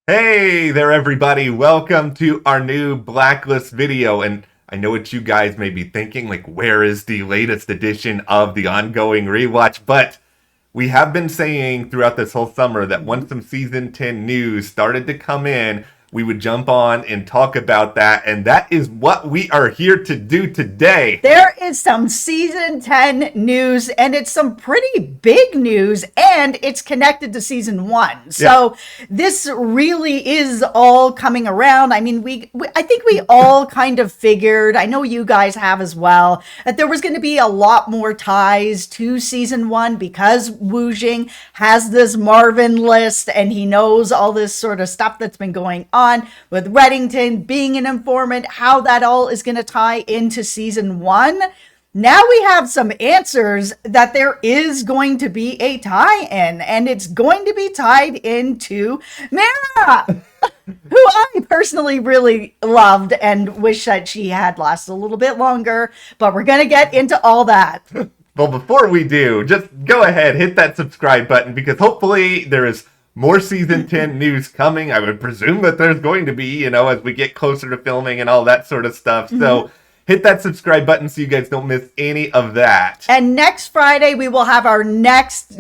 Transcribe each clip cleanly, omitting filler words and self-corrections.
Hey there, everybody. Welcome to our new Blacklist video. And I know what you guys may be thinking, like, where is the latest edition of the ongoing rewatch? But we have been saying throughout this whole summer that once some season 10 news started to come in, we would jump on and talk about that. And that is what we are here to do today. There is some season 10 news, and it's some pretty big news, and it's connected to season 1. So this really is all coming around. I mean, I think we all kind of figured, I know you guys have as well, that there was going to be a lot more ties to season 1 because Wu Jing has this Marvin list and he knows all this sort of stuff that's been going on with Reddington being an informant, how that all is going to tie into season 1. Now we have some answers that there is going to be a tie-in, and it's going to be tied into Meera, who I personally really loved and wish that she had lasted a little bit longer, but we're going to get into all that. Well, before we do, just go ahead, hit that subscribe button, because hopefully there is more season 10 news coming. I would presume that there's going to be, as we get closer to filming and all that sort of stuff. So hit that subscribe button so you guys don't miss any of that. And next Friday, we will have our next,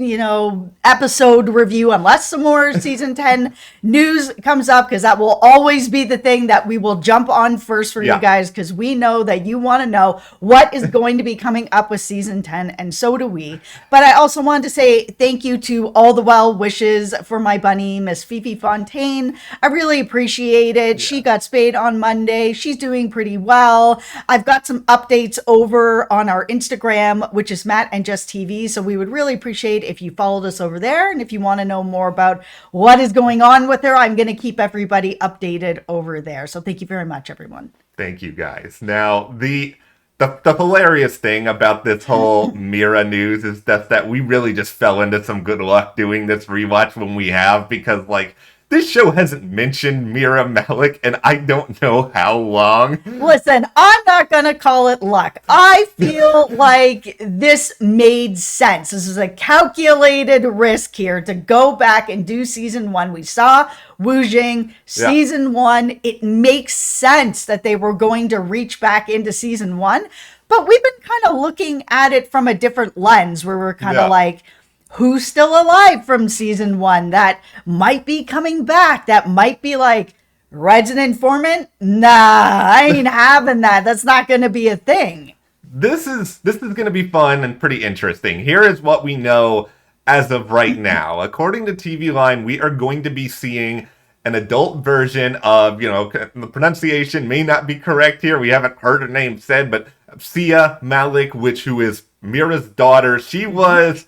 episode review, unless some more season 10 news comes up, because that will always be the thing that we will jump on first for you guys, because we know that you want to know what is going to be coming up with season 10, and so do we. But I also wanted to say thank you to all the well wishes for my bunny, Miss Fifi Fontaine. I really appreciate it. Yeah. She got spayed on Monday. She's doing pretty well. I've got some updates over on our Instagram, which is Matt and Jess TV. So we would really appreciate if you followed us over there. And if you want to know more about what is going on with her, I'm going to keep everybody updated over there. So thank you very much, everyone. Thank you, guys. Now, the hilarious thing about this whole Meera news is that we really just fell into some good luck doing this rewatch when we have, because, this show hasn't mentioned Meera Malik, and I don't know how long. Listen, I'm not going to call it luck. I feel like this made sense. This is a calculated risk here to go back and do season 1. We saw Wu Jing, season 1. It makes sense that they were going to reach back into season 1. But we've been kind of looking at it from a different lens, where we're kind of like, who's still alive from season 1 that might be coming back, that might be like, Red's an informant? Nah, I ain't having that. That's not going to be a thing. This is going to be fun and pretty interesting. Here is what we know as of right now. According to TV Line, we are going to be seeing an adult version of, the pronunciation may not be correct here. We haven't heard her name said, but Siya Malik, who is Meera's daughter. She was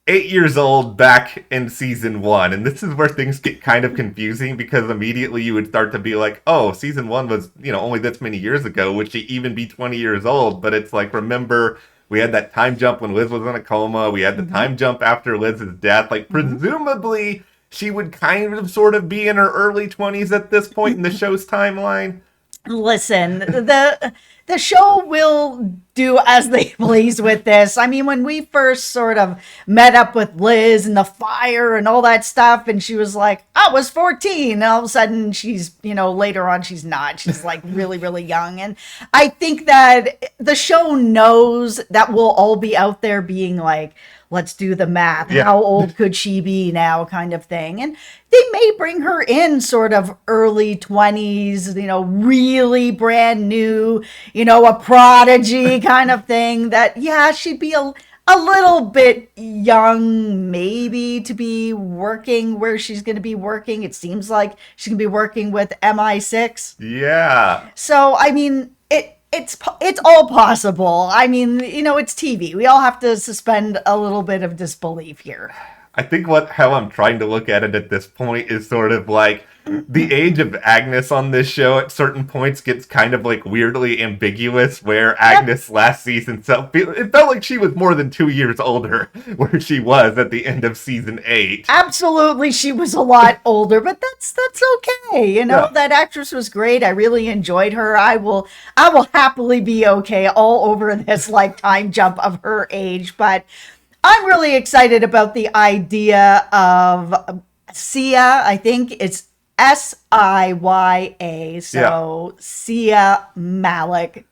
8 years old back in season 1, and this is where things get kind of confusing, because immediately you would start to be like, oh, season 1 was, only this many years ago. Would she even be 20 years old? But it's like, remember, we had that time jump when Liz was in a coma. We had the time jump after Liz's death. Presumably, she would kind of sort of be in her early 20s at this point in the show's timeline. Listen, the show will do as they please with this. I mean, when we first sort of met up with Liz and the fire and all that stuff, and she was like, I was 14. And all of a sudden she's, later on she's not. She's like really, really young. And I think that the show knows that we'll all be out there being like, let's do the math. Yeah. How old could she be now, kind of thing. And they may bring her in sort of early 20s, really brand new, a prodigy kind of thing, that, she'd be a little bit young, maybe, to be working where she's going to be working. It seems like she's going to be working with MI6. Yeah. So, I mean, it's all possible. I mean, it's TV. We all have to suspend a little bit of disbelief here. I think how I'm trying to look at it at this point is sort of like the age of Agnes on this show at certain points gets kind of like weirdly ambiguous, where Agnes last season it felt like she was more than 2 years older where she was at the end of season 8. Absolutely, she was a lot older, but that's okay. That actress was great. I really enjoyed her. I will happily be okay all over this time jump of her age, but I'm really excited about the idea of Siya. I think it's Siya. So Siya Malik.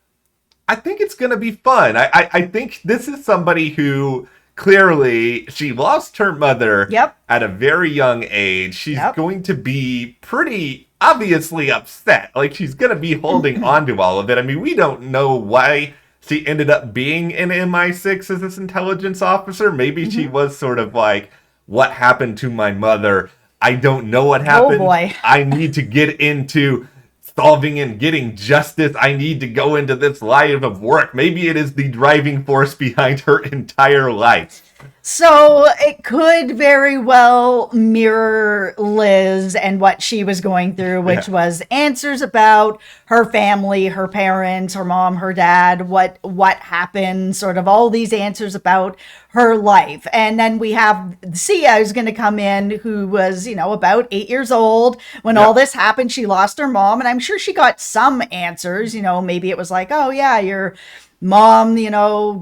I think it's going to be fun. I think this is somebody who clearly she lost her mother at a very young age. She's going to be pretty obviously upset. Like, she's going to be holding on to all of it. I mean, we don't know why she ended up being in MI6 as this intelligence officer. Maybe she was sort of like, what happened to my mother? I don't know what happened. Oh boy. I need to get into solving and getting justice. I need to go into this line of work. Maybe it is the driving force behind her entire life. So it could very well mirror Liz and what she was going through, which was answers about her family, her parents, her mom, her dad, what happened, sort of all these answers about her life. And then we have Siya, who's going to come in, who was, about 8 years old when all this happened. She lost her mom, and I'm sure she got some answers. Maybe it was like, oh yeah, your mom,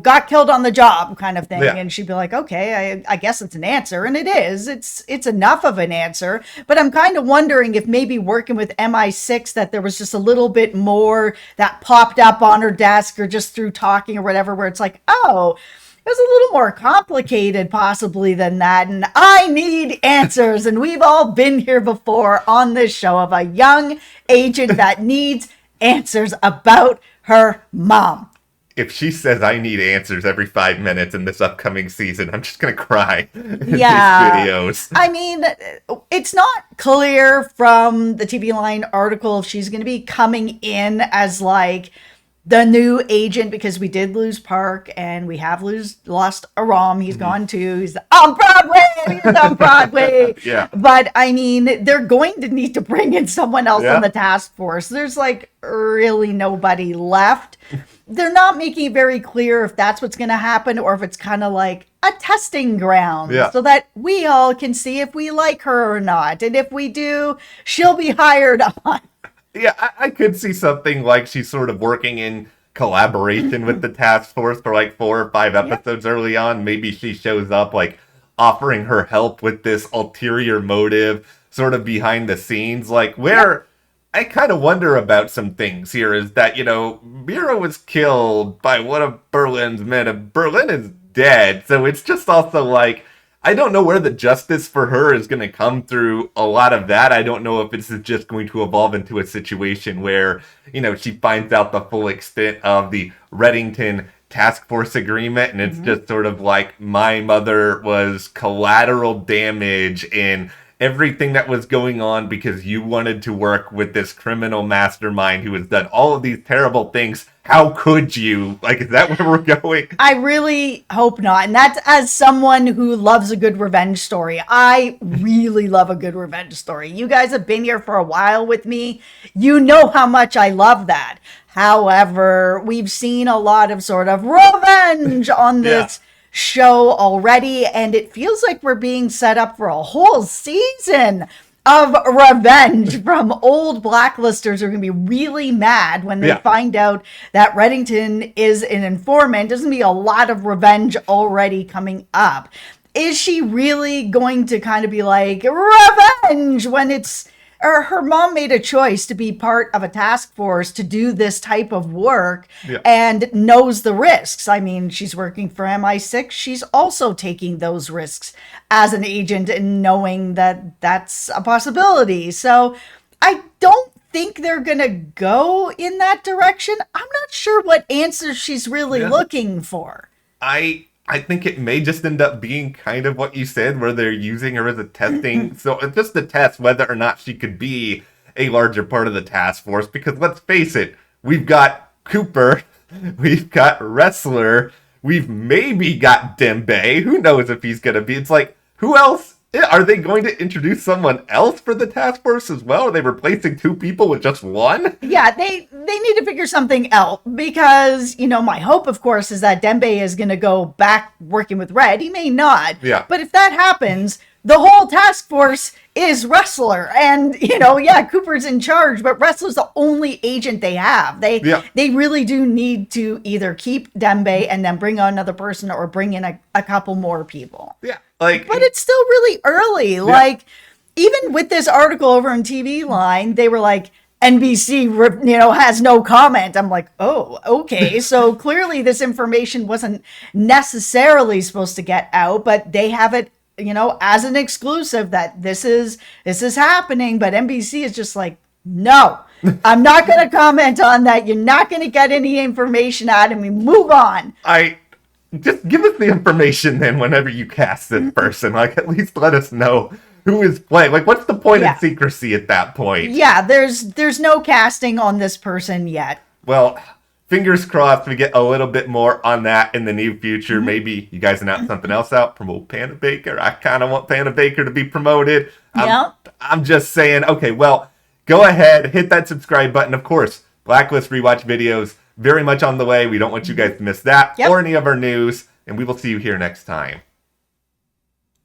got killed on the job kind of thing. And she'd be like, okay, I guess it's an answer. And it is. It's enough of an answer. But I'm kind of wondering if maybe working with MI6 that there was just a little bit more that popped up on her desk or just through talking or whatever, where it's like, oh, it was a little more complicated possibly than that. And I need answers. And we've all been here before on this show of a young agent that needs answers about her mom. If she says I need answers every 5 minutes in this upcoming season, I'm just going to cry in these videos. I mean, it's not clear from the TV Line article if she's going to be coming in as like the new agent, because we did lose Park and we have lost Aram. He's gone too. He's on Broadway. But I mean, they're going to need to bring in someone else on the task force. There's like really nobody left. They're not making it very clear if that's what's going to happen or if it's kind of like a testing ground so that we all can see if we like her or not. And if we do, she'll be hired on. Yeah, I could see something like she's sort of working in collaboration with the task force for like 4 or 5 episodes early on. Maybe she shows up like offering her help with this ulterior motive sort of behind the scenes, like where I kind of wonder about some things here is that, Meera was killed by one of Berlin's men, and Berlin is dead. So it's just also like, I don't know where the justice for her is going to come through a lot of that. I don't know if this is just going to evolve into a situation where, she finds out the full extent of the Reddington task force agreement, and it's just sort of like, my mother was collateral damage in everything that was going on because you wanted to work with this criminal mastermind who has done all of these terrible things. How could you? Like, is that where we're going? I really hope not. And that's as someone who loves a good revenge story. I really love a good revenge story. You guys have been here for a while with me. You know how much I love that. However, we've seen a lot of sort of revenge on this show already, and it feels like we're being set up for a whole season of revenge from old blacklisters who are going to be really mad when they find out that Reddington is an informant. There's going to be a lot of revenge already coming up. Is she really going to kind of be like, revenge, when it's or her mom made a choice to be part of a task force to do this type of work and knows the risks. I mean, she's working for MI6. She's also taking those risks as an agent and knowing that that's a possibility. So I don't think they're going to go in that direction. I'm not sure what answers she's really looking for. I think it may just end up being kind of what you said, where they're using her as a testing. So it's just to test whether or not she could be a larger part of the task force. Because let's face it, we've got Cooper, we've got Wrestler, we've maybe got Dembe. Who knows if he's going to be? It's like, who else? Are they going to introduce someone else for the task force as well? Are they replacing 2 people with just 1? Yeah, they need to figure something out because, my hope, of course, is that Dembe is going to go back working with Red. He may not. Yeah. But if that happens, the whole task force is Wrestler. And, Cooper's in charge, but Wrestler's the only agent they have. They really do need to either keep Dembe and then bring on another person or bring in a couple more people. Yeah. But it's still really early. even with this article over in TV Line, they were like, NBC, has no comment. I'm like, oh, okay. So clearly this information wasn't necessarily supposed to get out, but they have it, as an exclusive that this is happening. But NBC is just like, no, I'm not going to comment on that. You're not going to get any information out of me. Move on. Just give us the information then whenever you cast this person. Like, at least let us know who is playing. Like, what's the point of secrecy at that point? Yeah, there's no casting on this person yet. Well, fingers crossed we get a little bit more on that in the near future. Maybe you guys announce something else out, promote Panda Baker. I kind of want Panda Baker to be promoted. I'm just saying, okay, well, go ahead, hit that subscribe button. Of course, Blacklist rewatch videos, very much on the way. We don't want you guys to miss that or any of our news. And we will see you here next time.